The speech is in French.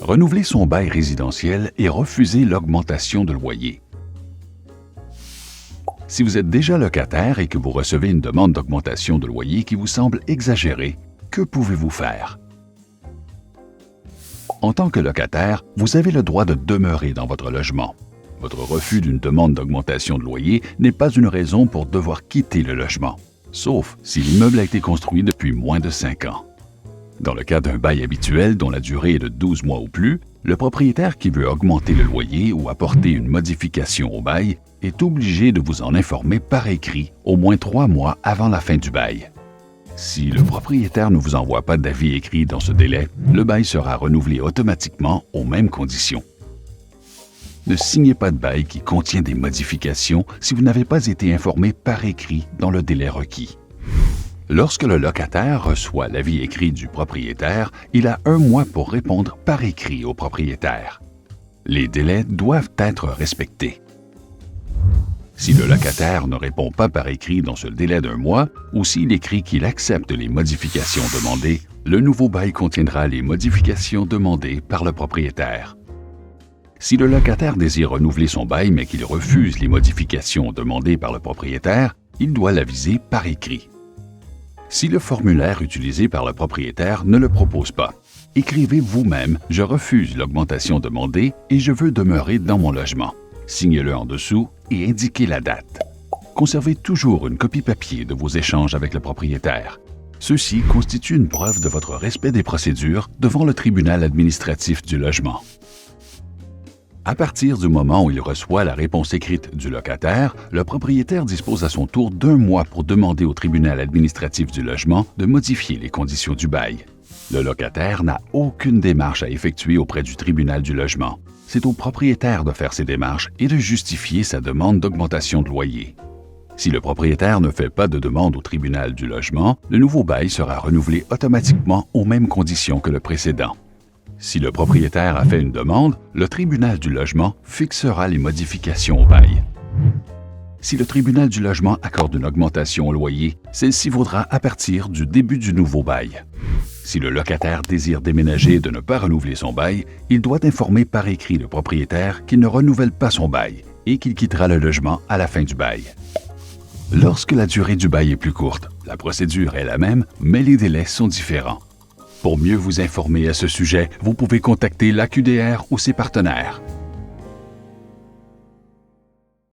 Renouveler son bail résidentiel et refuser l'augmentation de loyer. Si vous êtes déjà locataire et que vous recevez une demande d'augmentation de loyer qui vous semble exagérée, que pouvez-vous faire? En tant que locataire, vous avez le droit de demeurer dans votre logement. Votre refus d'une demande d'augmentation de loyer n'est pas une raison pour devoir quitter le logement, sauf si l'immeuble a été construit depuis moins de 5 ans. Dans le cas d'un bail habituel dont la durée est de 12 mois ou plus, le propriétaire qui veut augmenter le loyer ou apporter une modification au bail est obligé de vous en informer par écrit au moins 3 mois avant la fin du bail. Si le propriétaire ne vous envoie pas d'avis écrit dans ce délai, le bail sera renouvelé automatiquement aux mêmes conditions. Ne signez pas de bail qui contient des modifications si vous n'avez pas été informé par écrit dans le délai requis. Lorsque le locataire reçoit l'avis écrit du propriétaire, il a 1 mois pour répondre par écrit au propriétaire. Les délais doivent être respectés. Si le locataire ne répond pas par écrit dans ce délai d'1 mois, ou s'il écrit qu'il accepte les modifications demandées, le nouveau bail contiendra les modifications demandées par le propriétaire. Si le locataire désire renouveler son bail mais qu'il refuse les modifications demandées par le propriétaire, il doit l'aviser par écrit. Si le formulaire utilisé par le propriétaire ne le propose pas, écrivez vous-même « Je refuse l'augmentation demandée et je veux demeurer dans mon logement ». Signez-le en dessous et indiquez la date. Conservez toujours une copie papier de vos échanges avec le propriétaire. Ceci constitue une preuve de votre respect des procédures devant le tribunal administratif du logement. À partir du moment où il reçoit la réponse écrite du locataire, le propriétaire dispose à son tour d'1 mois pour demander au tribunal administratif du logement de modifier les conditions du bail. Le locataire n'a aucune démarche à effectuer auprès du tribunal du logement. C'est au propriétaire de faire ces démarches et de justifier sa demande d'augmentation de loyer. Si le propriétaire ne fait pas de demande au tribunal du logement, le nouveau bail sera renouvelé automatiquement aux mêmes conditions que le précédent. Si le propriétaire a fait une demande, le tribunal du logement fixera les modifications au bail. Si le tribunal du logement accorde une augmentation au loyer, celle-ci vaudra à partir du début du nouveau bail. Si le locataire désire déménager et de ne pas renouveler son bail, il doit informer par écrit le propriétaire qu'il ne renouvelle pas son bail et qu'il quittera le logement à la fin du bail. Lorsque la durée du bail est plus courte, la procédure est la même, mais les délais sont différents. Pour mieux vous informer à ce sujet, vous pouvez contacter l'AQDR ou ses partenaires.